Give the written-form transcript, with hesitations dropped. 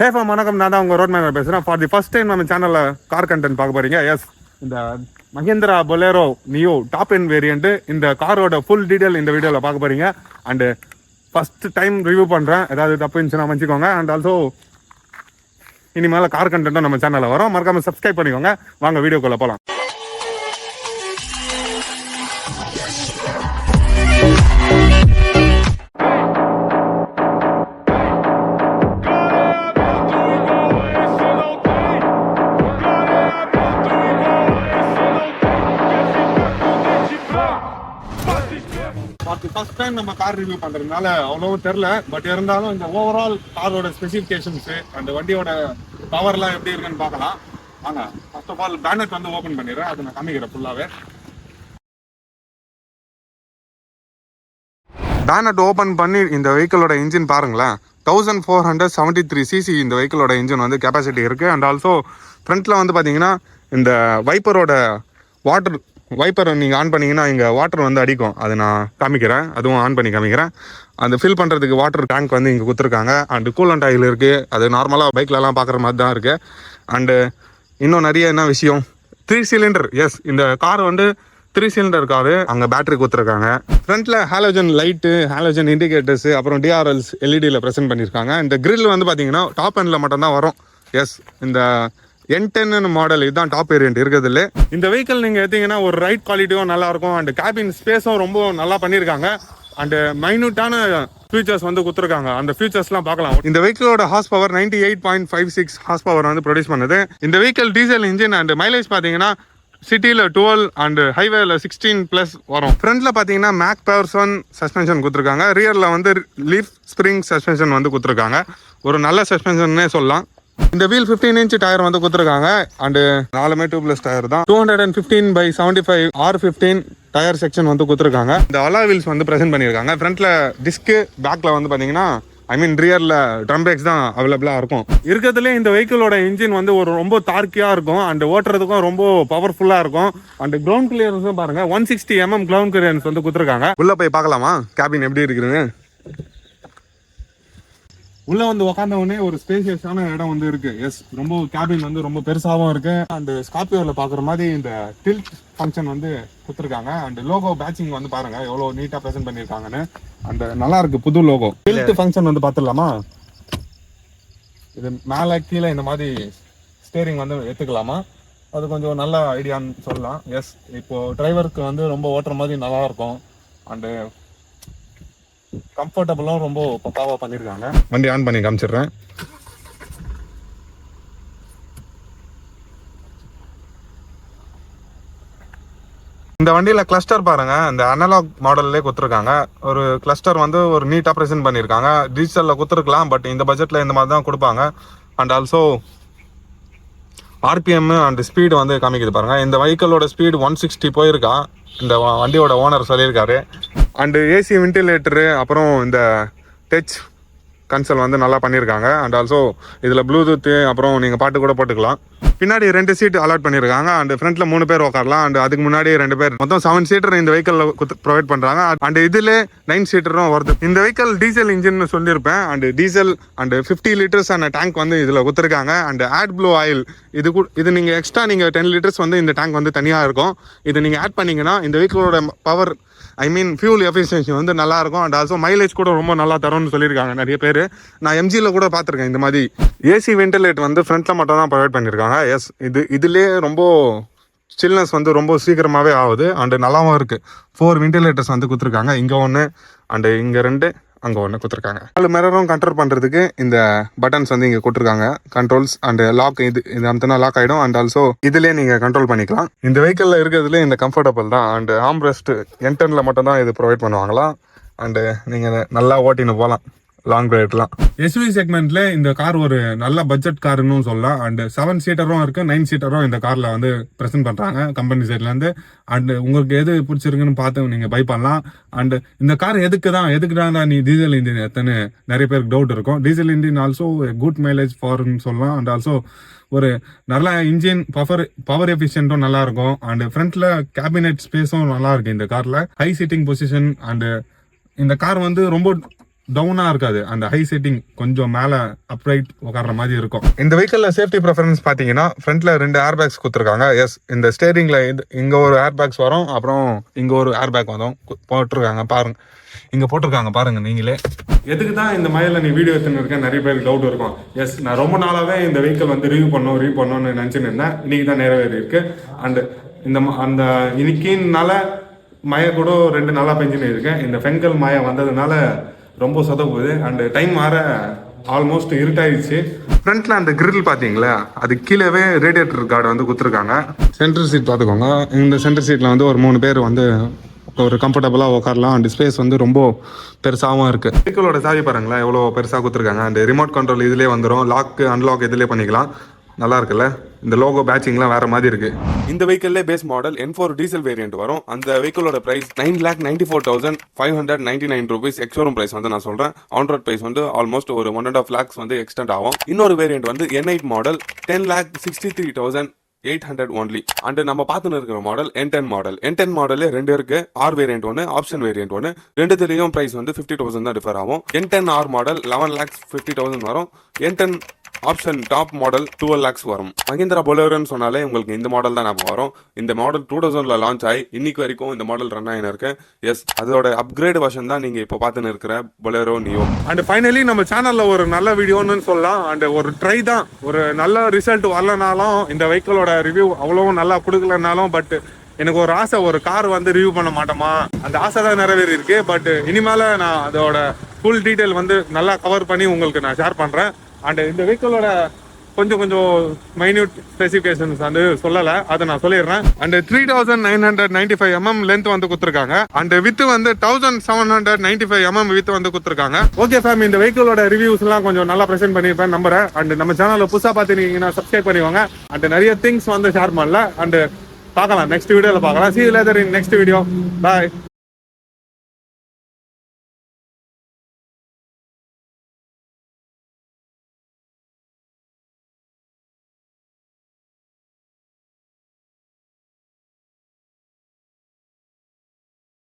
ஹே form வணக்கம், நான் தான் உங்கள் ரோட் மேனர் பேசுகிறேன். ஃபார் தி ஃபர்ஸ்ட் டைம் நம்ம சேனலில் கார் கண்டென்ட் பார்க்க போகிறீங்க. எஸ், இந்த Mahindra Bolero neo top end variant இந்த காரோட ஃபுல் டீட்டெயில் இந்த வீடியோவில் பார்க்க போகிறீங்க. அண்டு ஃபஸ்ட் டைம் ரிவ்யூ பண்ணுறேன், ஏதாவது தப்பு இருந்துச்சுன்னா மன்னிச்சிக்கோங்க. அண்ட் ஆல்சோ இனிமேல் கார் கண்டென்ட்டும் நம்ம சேனலில் வரும், மறக்காமல் சப்ஸ்கிரைப் பண்ணிக்கோங்க. வாங்க வீடியோக்குள்ளே போகலாம். ஃபர்ஸ்ட் டைம் நம்ம கார் ரிவ்யூ பண்றதுனால அவ்வளவும் தெரியல. பட் இருந்தாலும் இந்த ஓவரால் காரோட ஸ்பெசிஃபிகேஷன்ஸ் அண்ட் வண்டியோட பவர்லாம் எப்படி இருக்குன்னு பார்க்கலாம். வாங்க, ஃபர்ஸ்ட் ஆஃப் ஆல் பேனட் வந்து ஓப்பன் பண்ணிடுறேன், அதை நான் காமிக்கிறேன் ஃபுல்லாகவே. பேனட் ஓப்பன் பண்ணி இந்த வெஹிக்கிளோட இன்ஜின் பாருங்களேன். 1473 சிசி இந்த வெஹிக்கிளோட இன்ஜின் வந்து கெப்பாசிட்டி இருக்குது. அண்ட் ஆல்சோ ஃப்ரண்ட்டில் வந்து பார்த்தீங்கன்னா இந்த வைப்பரோட வாட்டர் வைப்பரை நீங்கள் ஆன் பண்ணிங்கன்னா இங்கே வாட்டர் வந்து அடிக்கும், அது நான் காமிக்கிறேன், அதுவும் ஆன் பண்ணி காமிக்கிறேன். அந்த ஃபில் பண்ணுறதுக்கு வாட்டர் டேங்க் வந்து இங்கே கொடுத்துருக்காங்க. அண்டு கூலண்ட் ஆயில் இருக்குது, அது நார்மலாக பைக்லலாம் பார்க்குற மாதிரி தான் இருக்குது. அண்டு இன்னும் நிறைய என்ன விஷயம், 3 சிலிண்டர். எஸ், இந்த கார் வந்து 3 சிலிண்டர் காரு. அங்கே பேட்டரி கொடுத்துருக்காங்க. ஃப்ரண்ட்டில் ஹாலோஜன் லைட்டு, ஹாலோஜன் இண்டிகேட்டர்ஸ், அப்புறம் டிஆர்எல்ஸ் எல்இடியில் ப்ரெசென்ட் பண்ணியிருக்காங்க. இந்த கிரில் வந்து பார்த்தீங்கன்னா டாப் எண்டில் மட்டும்தான் வரும். எஸ், இந்த N10 மாடல் இதுதான் டாப் வேரியன்ட் இருக்கிறதுல. இந்த வெஹிக்கிள் நீங்கள் எடுத்தீங்கன்னா ஒரு ரைட் குவாலிட்டியும் நல்லாயிருக்கும். அண்ட் கேபின் ஸ்பேஸும் ரொம்ப நல்லா பண்ணியிருக்காங்க. அண்டு மைன்யூட்டான ஃபீச்சர்ஸ் வந்து கொடுத்துருக்காங்க. அந்த ஃபீச்சர்ஸ்லாம் பார்க்கலாம். இந்த வெஹிக்கிளோட ஹார்ஸ் பவர் 98.56 ஹார்ஸ் பவர் வந்து ப்ரொடியூஸ் பண்ணுது. இந்த vehicle diesel engine. And mileage பார்த்தீங்கன்னா சிட்டியில் 12 அண்ட் ஹைவேல 16+ வரும். ஃப்ரண்ட்ல பார்த்தீங்கன்னா மேக் பவர்சன் சஸ்பென்ஷன் கொடுத்துருக்காங்க. ரியரில் வந்து லீஃப் ஸ்ப்ரிங் சஸ்பென்ஷன் வந்து கொடுத்துருக்காங்க. ஒரு நல்ல சஸ்பென்ஷன்னே சொல்லலாம். இந்த வீல் 15 இன்ச் டயர் வந்து கொடுத்துருக்காங்க. அண்டு 4 2+ டயர் தான். 215/75 R15 டயர் செக்ஷன் வந்து கொடுத்துருக்காங்க. இந்த அலா வீல்ஸ் வந்து ப்ரெசென்ட் பண்ணியிருக்காங்க. ஃப்ரண்ட்ல டிஸ்க்கு, பேக்கில் வந்து பார்த்தீங்கன்னா ரியரில் ட்ரம் பிரேக்ஸ் தான் அவைலபிளாக இருக்கும். இருக்கிறதுலே இந்த வெஹிக்கிளோட இன்ஜின் வந்து ஒரு ரொம்ப தார்க்கியாக இருக்கும். அண்ட் ஓட்டுறதுக்கும் ரொம்ப பவர்ஃபுல்லாக இருக்கும். அண்ட் கிரவுண்ட் கிளியரன்ஸும் பாருங்க, 160 mm கிரவுண்ட் கிளியரன்ஸ் வந்து கொடுத்துருக்காங்க. உள்ள போய் பார்க்கலாமா கேபின் எப்படி இருக்குதுன்னு? உள்ள வந்து உட்காந்த உடனே ஒரு ஸ்பேசியஸான இடம் வந்து இருக்கு. எஸ், ரொம்ப கேபின் வந்து ரொம்ப பெருசாகவும் இருக்கு. அண்ட் ஸ்கார்பியோவில் பார்க்குற மாதிரி இந்த டில்ட் ஃபங்க்ஷன் வந்து கொடுத்துருக்காங்க. அண்ட் லோகோ பேட்சிங் வந்து பாருங்க எவ்வளோ நீட்டாக ப்ரெசென்ட் பண்ணியிருக்காங்கன்னு. அண்ட் நல்லா இருக்கு புது லோகோ. டில்ட் ஃபங்க்ஷன் வந்து பார்த்துடலாமா? இது மேலே கீழே இந்த மாதிரி ஸ்டேரிங் வந்து எடுத்துக்கலாமா? அது கொஞ்சம் நல்ல ஐடியான்னு சொல்லலாம். எஸ், இப்போ டிரைவருக்கு வந்து ரொம்ப ஓட்டுற மாதிரி நல்லா இருக்கும். அண்டு கம்ஃபர்டபுளும் ரொம்ப பக்காவாக பண்ணியிருக்காங்க. வண்டி ஆன் பண்ணி காமிச்சிடுறேன். இந்த வண்டியில் கிளஸ்டர் பாருங்க, இந்த அனலாக் மாடல்லே கொடுத்துருக்காங்க. ஒரு கிளஸ்டர் வந்து ஒரு நீட்டாக ப்ரெசென்ட் பண்ணியிருக்காங்க. டிஜிட்டலில் கொடுத்துருக்கலாம், பட் இந்த பட்ஜெட்டில் இந்த மாதிரி தான் கொடுப்பாங்க. And also RPM and speed வந்து காமிக்குது பாருங்க. இந்த வெஹிக்கிளோட ஸ்பீடு 160 போயிருக்கா, இந்த வண்டியோட ஓனர் சொல்லியிருக்காரு. அண்டு ஏசி வென்டிலேட்டரு, அப்புறம் இந்த டச் கன்சோல் வந்து நல்லா பண்ணியிருக்காங்க. அண்ட் ஆல்சோ இதில் ப்ளூடூத்து, அப்புறம் நீங்கள் பாட்டு கூட போட்டுக்கலாம். பின்னாடி 2 சீட் அலாட் பண்ணியிருக்காங்க. அண்ட் ஃப்ரண்ட்டில் 3 பேர் உட்காரலாம். அண்ட் அதுக்கு முன்னாடி 2 பேர், மொத்தம் 7 சீட்டர் இந்த வெஹிக்கிளில் ப்ரொவைட் பண்ணுறாங்க. அண்ட் இதில் 9 சீட்டரும் வருது. இந்த வெஹிக்கிள் டீசல் இன்ஜின் சொல்லியிருப்பேன். அண்ட் டீசல் அண்ட் 50 லிட்டர்ஸ் ஆன டேங்க் வந்து இதில் கொடுத்துருக்காங்க. அண்ட் ஆட் ப்ளூ ஆயில் இது நீங்கள் எக்ஸ்ட்ரா நீங்கள் 10 லிட்டர்ஸ் வந்து இந்த டேங்க் வந்து தனியாக இருக்கும். இது நீங்கள் ஆட் பண்ணிங்கன்னா இந்த வெஹிக்கிளோட பவர் ஃபியூல் எஃபிஷியன்சி வந்து நல்லா இருக்கும். அண்ட் ஆல்சோ மைலேஜ் கூட ரொம்ப நல்லா தரும்னு சொல்லியிருக்காங்க நிறைய பேர். நான் எம்ஜியில் கூட பார்த்துருக்கேன் இந்த மாதிரி ஏசி வென்டிலேட் வந்து ஃப்ரண்ட்டில் மட்டும் தான் ப்ரொவைட் பண்ணியிருக்காங்க. எஸ், இதுலேயே ரொம்ப சில்னஸ் வந்து ரொம்ப சீக்கிரமாகவே ஆகுது. அண்டு நல்லாவும் இருக்குது. 4 வென்டிலேட்டர்ஸ் வந்து கொடுத்துருக்காங்க. இங்கே ஒன்று அண்டு இங்கே 2, அங்கே ஒன்று கொடுத்துருக்காங்க. 4 மிரரும் கண்ட்ரோல் பண்ணுறதுக்கு இந்த பட்டன்ஸ் வந்து இங்கே கொடுத்துருக்காங்க. கண்ட்ரோல்ஸ் அண்ட் லாக், இது அமுத்தினா லாக் ஆகிடும். அண்ட் ஆல்சோ இதுலேயே நீங்கள் கண்ட்ரோல் பண்ணிக்கலாம். இந்த வெஹிக்கிளில் இருக்கிறதுல இந்த கம்ஃபர்டபுள் தான். அண்ட் ஆம்ரெஸ்ட் N10 மட்டும் தான் இது ப்ரொவைட் பண்ணுவாங்களாம். அண்டு நீங்கள் நல்லா ஓட்டின்னு போகலாம் லாங் ரைட்லாம். எஸ்யூவி செக்மெண்ட்ல இந்த கார் ஒரு நல்ல பட்ஜெட் காருன்னு சொல்லலாம். அண்ட் 7 சீட்டரும் இருக்கு, 9 சீட்டரும் இந்த கார்ல வந்து ப்ரெசென்ட் பண்றாங்க கம்பெனி சைட்ல இருந்து. அண்ட் உங்களுக்கு எது பிடிச்சிருக்குன்னு பார்த்து நீங்க பை பண்ணலாம். அண்ட் இந்த கார் எதுக்குதான் நீ டீசல் இன்ஜின் எத்தனை நிறைய பேருக்கு டவுட் இருக்கும். Diesel engine also good mileage ஃபார்ன்னு சொல்லலாம். அண்ட் ஆல்சோ ஒரு நல்ல இன்ஜின் பவர் எஃபிஷியன்ட்டும் நல்லா இருக்கும். அண்ட் ஃப்ரண்ட்ல கேபினெட் ஸ்பேஸும் நல்லா இருக்கு இந்த கார்ல. High seating position. அண்ட் இந்த கார் வந்து ரொம்ப டவுனா இருக்காது, அந்த ஹை செட்டிங் கொஞ்சம் மேல அப்ரைட் உட்கார்ற மாதிரி இருக்கும். இந்த வெஹிக்கிள்ல சேஃப்டி ப்ரிஃபரன்ஸ் பாத்தீங்கன்னா ஃப்ரண்ட்ல 2 ஏர் பேக்ஸ் கொடுத்துருக்காங்க. எஸ், இந்த ஸ்டேரிங்ல இங்க ஒரு ஏர் பேக்ஸ் வரும், அப்புறம் இங்க ஒரு ஏர் பேக் வரும் போட்டிருக்காங்க பாருங்க. இங்க போட்டிருக்காங்க பாருங்க நீங்களே. எதுக்கு தான் இந்த மாதிரில நீ வீடியோ எடுத்துன்னு இருக்க நிறைய பேருக்கு டவுட் இருக்கும். எஸ், நான் ரொம்ப நாளாவே இந்த வெஹிக்கிள் வந்து ரிவ்யூ பண்ணணும்னு நினைச்சுன்னு இருந்தேன். இன்னைக்கு தான் நிறைவேறி இருக்கு. அண்ட் அந்த இன்னைக்குனால மழை கூட 2 நாளா பெஞ்சுன்னு இருக்கேன். இந்த பெங்கல் மழை வந்ததுனால ரொம்ப சொதப்புது. அண்ட் டைம் மாற ஆல்மோஸ்ட் இருட்டாயிடுச்சு. ஃப்ரண்ட்ல அந்த கிரில் பாத்தீங்களா, அது கீழவே ரேடியேட்டர் கார்டு வந்து கொடுத்துருக்காங்க. சென்டர் சீட் பார்த்துக்கோங்க. இந்த சென்டர் சீட்ல வந்து ஒரு 3 பேர் வந்து ஒரு கம்ஃபர்டபுளாக உட்காரலாம். அண்ட் ஸ்பேஸ் வந்து ரொம்ப பெருசாகவும் இருக்கு. வெஹிக்கிளோட சாவி பாருங்களேன் எவ்வளோ பெருசாக கொடுத்துருக்காங்க. அண்ட் ரிமோட் கண்ட்ரோல் இதுலேயே வந்துடும், லாக் அன்லாக் இதுலேயே பண்ணிக்கலாம். நல்லா இருக்குல்ல, இந்த லோகோ பேட்சிங்லாம் வேற மாதிரி இருக்கு. இந்த வெஹிக்கிள்ல base model N4 diesel variant வரும். அந்த வெஹிக்கிளோட பிரைஸ் 9,94,599 rupees. எக்ஸ்ஷோரூம் பிரைஸ் வந்து நான் சொல்றேன். ஆன் ரோட் பிரைஸ் வந்து ஆல்மோஸ்ட் ஒரு 1.5 lakhs வந்து எக்ஸ்டெண்ட் ஆகும். இன்னொரு வேரியன்ட் வந்து N8 மாடல் 10,63,800 ஒன்லி. அண்ட் நம்ம பார்த்துன்னு இருக்கிற மாடல் N10 மாடல். N10 மாடலே 2 இருக்கு, ஆர் வேரியன்ட் ஒன்று, ஆப்ஷன் வேரியன்ட் ஒன்று. ரெண்டுத்திலையும் பிரைஸ் வந்து 50,000 தான் டிஃபர் ஆகும். N10 ஆர் மாடல் 11,50,000 வரும். N10 option top model 12 lakhs வரும். மஹிந்திரா பொலேரோன்னு சொன்னாலே உங்களுக்கு இந்த மாடல் தான் ஞாபகம் வரும். இந்த மாடல் 2000ல லான்ச் ஆகி இன்னைக்கு வரைக்கும் இந்த மாடல் ரன் ஆகின்னு இருக்கு. எஸ், அதோட அப்கிரேட் வெர்ஷன் தான் நீங்க இப்போ பார்த்துன்னு இருக்கிற பொலேரோ நியோ. அண்ட் ஃபைனலி நம்ம சேனல்ல ஒரு நல்ல வீடியோன்னு சொல்லலாம். அண்ட் ஒரு ட்ரை தான், ஒரு நல்ல ரிசல்ட் வரலனாலும் இந்த வெஹிக்கிளோட ரிவ்யூ அவ்வளவும் நல்லா கொடுக்கலனாலும், பட் எனக்கு ஒரு ஆசை, ஒரு கார் வந்து ரிவ்யூ பண்ண மாட்டோமா, அந்த ஆசை தான் நிறைவேறி இருக்கு. பட் இனிமேல நான் அதோட ஃபுல் டீட்டெயில் வந்து நல்லா கவர் பண்ணி உங்களுக்கு நான் ஷேர் பண்றேன். அண்ட் இந்த வெஹிக்கிளோட கொஞ்சம் மைன்யூட் ஸ்பெசிஃபிகேஷன்ஸ் வந்து சொல்லலை, அதை நான் சொல்லிடுறேன். அண்ட் 3,995 mm லென்த் வந்து கொடுத்துருக்காங்க. அண்ட் வித் வந்து 1,795 mm வித் வந்து கொடுத்துருக்காங்க. ஓகே ஃபேம், இந்த வெஹிக்கிளோட ரிவ்யூஸ் எல்லாம் கொஞ்சம் நல்லா ப்ரெசென்ட் பண்ணியிருப்பேன் நம்புறேன். அண்ட் நம்ம சேனலை புதுசாக பார்த்துருக்கீங்கன்னா சப்ஸ்கிரைப் பண்ணிக்கோங்க. அண்ட் நிறைய திங்ஸ் வந்து ஷேர் பண்ணல. அண்ட் பார்க்கலாம், நெக்ஸ்ட் வீடியோவில் பார்க்கலாம். See you later in next video. Bye.